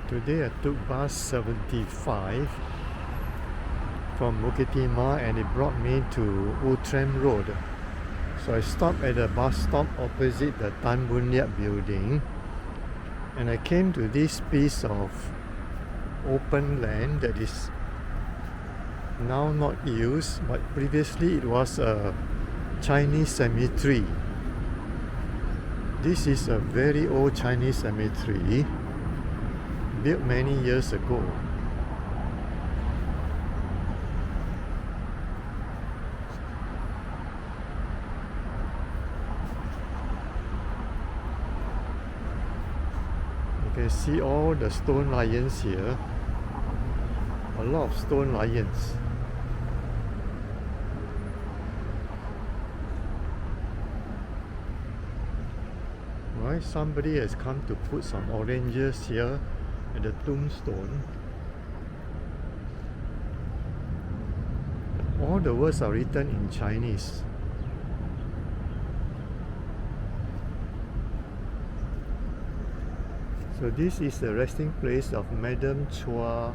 Today I took bus 75 from Bukit Timah and it brought me to Outram Road. So I stopped at the bus stop opposite the Tan Boon Liat building and I came to this piece of open land that is now not used, but previously it was a Chinese cemetery. This is a very old Chinese cemetery built many years ago. You can see all the stone lions here. A lot of stone lions. Right, somebody has come to put some oranges here at the tombstone. All the words are written in Chinese. So this is the resting place of Madam Chua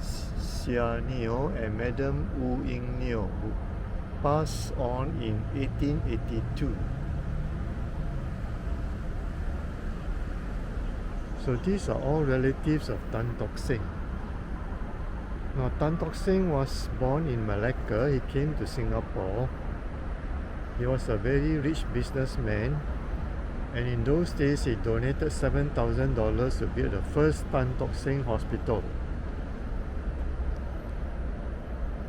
Xia Nio and Madam Wu Ying Nio, who passed on in 1882. So these are all relatives of Tan Tock Seng. Now Tan Tock Seng was born in Malacca. He came to Singapore. He was a very rich businessman, and in those days he donated $7,000 to build the first Tan Tock Seng hospital.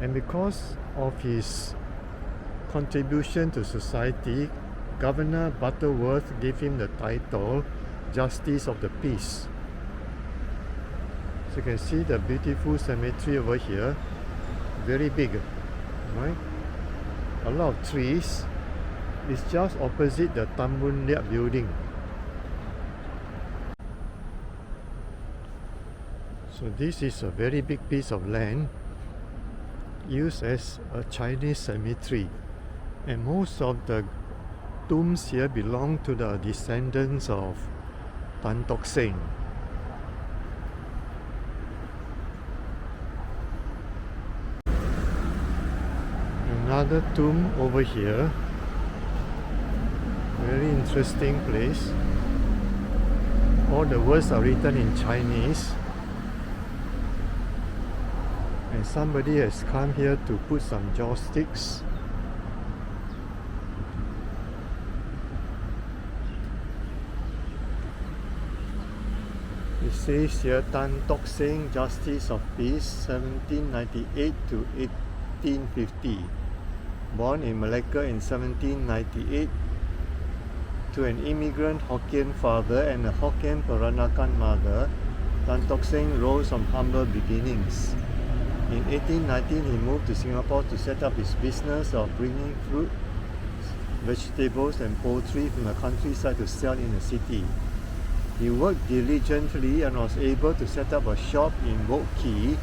And because of his contribution to society, Governor Butterworth gave him the title Justice of the Peace. So you can see the beautiful cemetery over here, very big, right? A lot of trees. It's just opposite the Tan Boon Liat building. So this is a very big piece of land used as a Chinese cemetery, and most of the tombs here belong to the descendants of Tan Tock Seng. Another tomb over here. Very interesting place. All the words are written in Chinese. And somebody has come here to put some joss-sticks. It says here Tan Tock Seng, Justice of Peace, 1798 to 1850. Born in Malacca in 1798 to an immigrant Hokkien father and a Hokkien Peranakan mother, Tan Tock Seng rose from humble beginnings. In 1819, he moved to Singapore to set up his business of bringing fruit, vegetables and poultry from the countryside to sell in the city. He worked diligently and was able to set up a shop in Boat Quay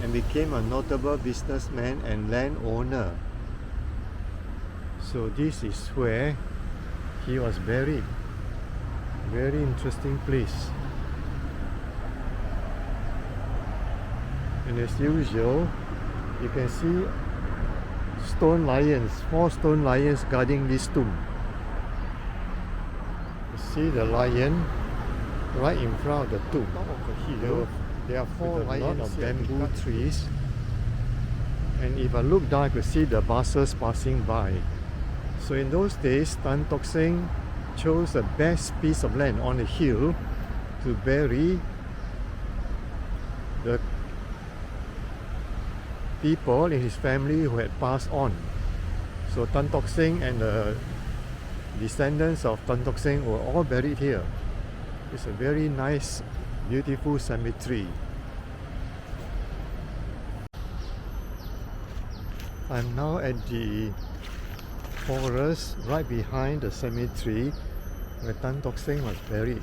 and became a notable businessman and landowner. So this is where he was buried. Very interesting place. And as usual, you can see stone lions, 4 stone lions guarding this tomb. You see the lion right in front of the tomb. There are 4 lions of bamboo trees, and if I look down I could see the buses passing by. So in those days, Tan Tock Seng chose the best piece of land on a hill to bury the people in his family who had passed on. So Tan Tock Seng and the descendants of Tan Tock Seng were all buried here. It's a very nice, beautiful cemetery. I'm now at the forest right behind the cemetery where Tan Tock Seng was buried.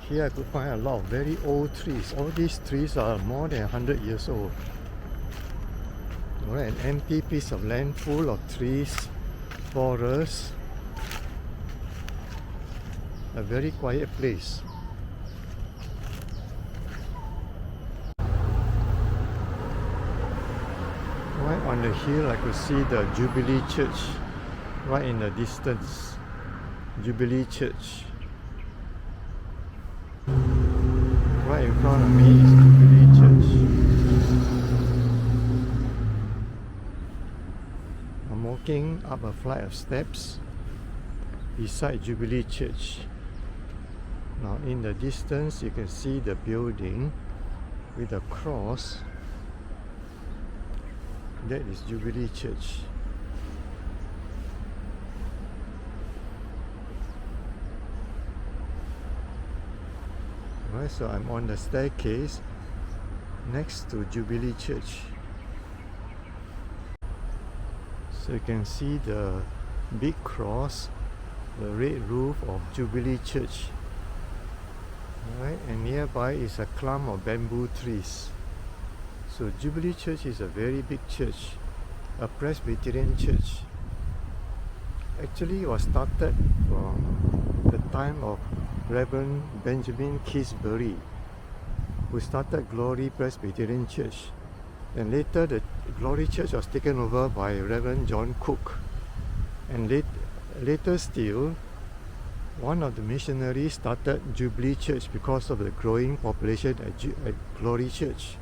Here I could find a lot of very old trees. All these trees are more than 100 years old. Right, an empty piece of land full of trees, forest. A very quiet place. Right on the hill, I could see the Jubilee Church right in the distance. Jubilee Church. Right in front of me is Jubilee Church. I'm walking up a flight of steps beside Jubilee Church. Now in the distance you can see the building with a cross. That is Jubilee Church. Right, so I'm on the staircase next to Jubilee Church. So you can see the big cross, the red roof of Jubilee Church. Right, and nearby is a clump of bamboo trees. So Jubilee Church is a very big church, a Presbyterian church. Actually it was started from the time of Reverend Benjamin Kisbury, who started Glory Presbyterian Church. And later the Glory Church was taken over by Reverend John Cook. And later still, one of the missionaries started Jubilee Church because of the growing population at Glory Church.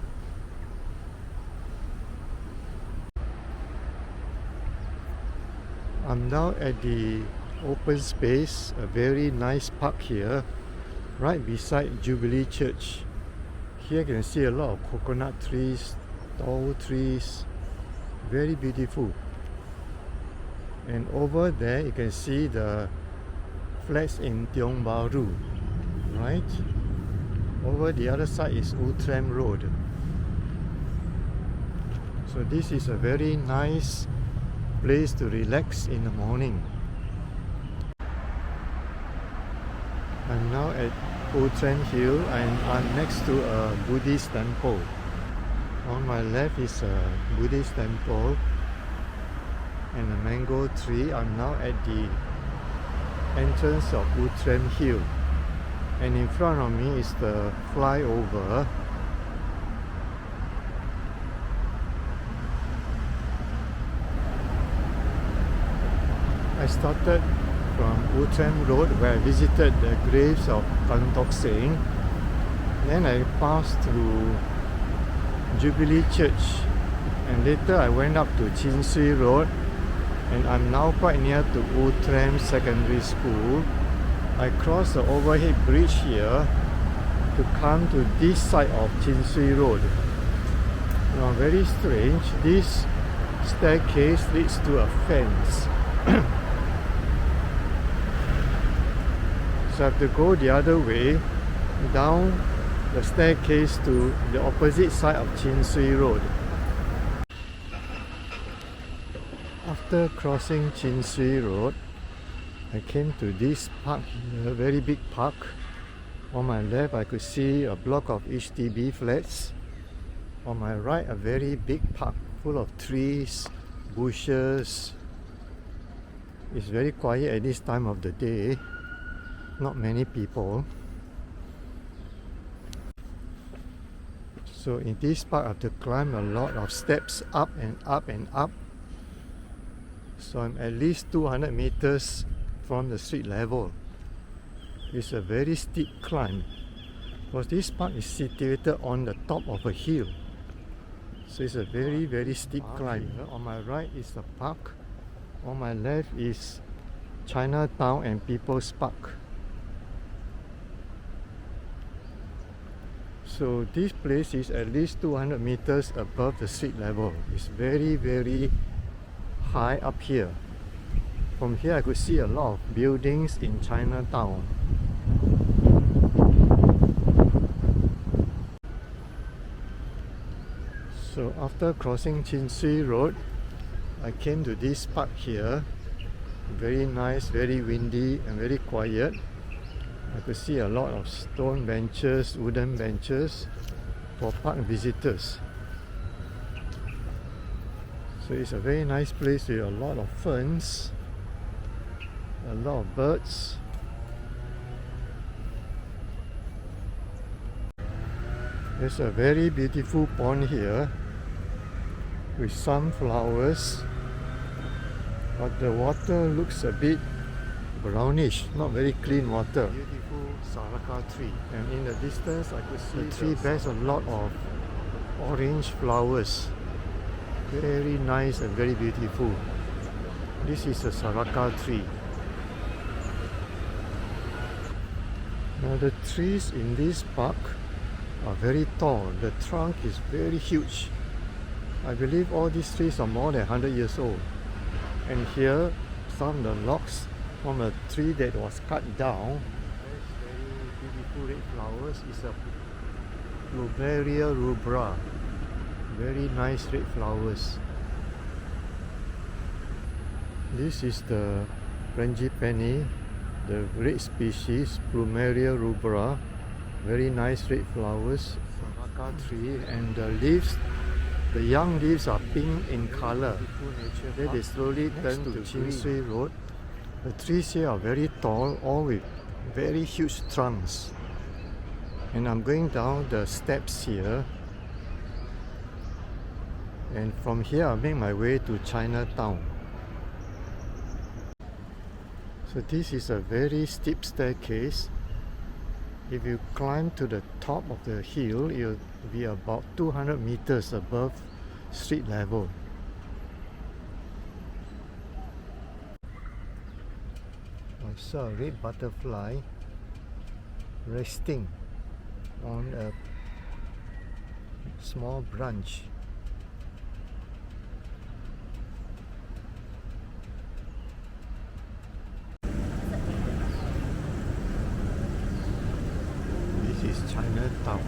I'm now at the open space, a very nice park here, right beside Jubilee Church. Here you can see a lot of coconut trees, tall trees, very beautiful. And over there you can see the flats in Tiong Bahru, right? Over the other side is Outram Road. So this is a very nice place to relax in the morning. I'm now at Outram Hill and I'm next to a Buddhist temple. On my left is a Buddhist temple and a mango tree. I'm now at the entrance of Outram Hill, and in front of me is the flyover. I started from Outram Road where I visited the graves of Tan Tock Seng. Then I passed through Jubilee Church and later I went up to Chin Swee Road, and I'm now quite near to Outram Secondary School. I crossed the overhead bridge here to come to this side of Chin Swee Road. Now very strange, this staircase leads to a fence. So I have to go the other way down the staircase to the opposite side of Chin Swee Road. After crossing Chin Swee Road, I came to this park here, a very big park. On my left I could see a block of HDB flats. On my right a very big park full of trees, bushes. It's very quiet at this time of the day. Not many people. So in this park I have to climb a lot of steps up and up and up. So I'm at least 200 meters from the street level. It's a very steep climb because this park is situated on the top of a hill. So it's a very steep climb. Here, on my right is the park. On my left is Chinatown and People's Park. So this place is at least 200 meters above the street level. It's very high up here. From here I could see a lot of buildings in Chinatown. So after crossing Chin Swee Road, I came to this park here. Very nice, very windy and very quiet. I could see a lot of stone benches, wooden benches for park visitors. So it's a very nice place with a lot of ferns, a lot of birds. There's a very beautiful pond here with some flowers, but the water looks a bit brownish, not very clean water. Beautiful Saraka tree, and in the distance I could see the tree bears a lot of orange flowers. Very nice and very beautiful. This is a Saraka tree. Now the trees in this park are very tall. The trunk is very huge. I believe all these trees are more than 100 years old. And here, some of the logs from a tree that was cut down. Very beautiful red flowers is a Plumeria rubra. Very nice red flowers. This is the frangipani, the red species, Plumeria rubra. Very nice red flowers. Saraka tree, and the leaves, the young leaves are pink in color. Then they slowly turn to Chin Sui Road. The trees here are very tall, all with very huge trunks. And I'm going down the steps here. And from here I'll make my way to Chinatown. So this is a very steep staircase. If you climb to the top of the hill, you'll be about 200 meters above street level. I saw a red butterfly resting on a small branch. This is Chinatown.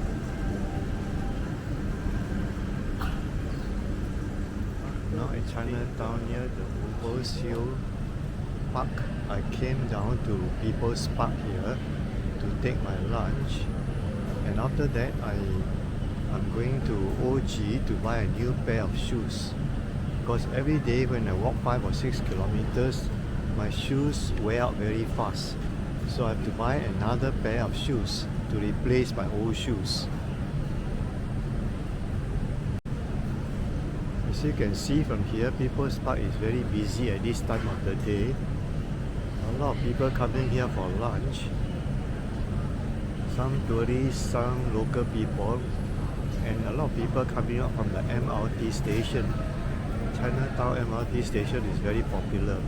Now in Chinatown near the Ubos Hill Park, I came down to People's Park here to take my lunch, and after that I'm going to OG to buy a new pair of shoes, because every day when I walk 5 or 6 kilometers my shoes wear out very fast, so I have to buy another pair of shoes to replace my old shoes. As you can see from here, People's Park is very busy at this time of the day. A lot of people coming here for lunch. Some tourists, some local people, and a lot of people coming up from the MRT station. Chinatown MRT station is very popular.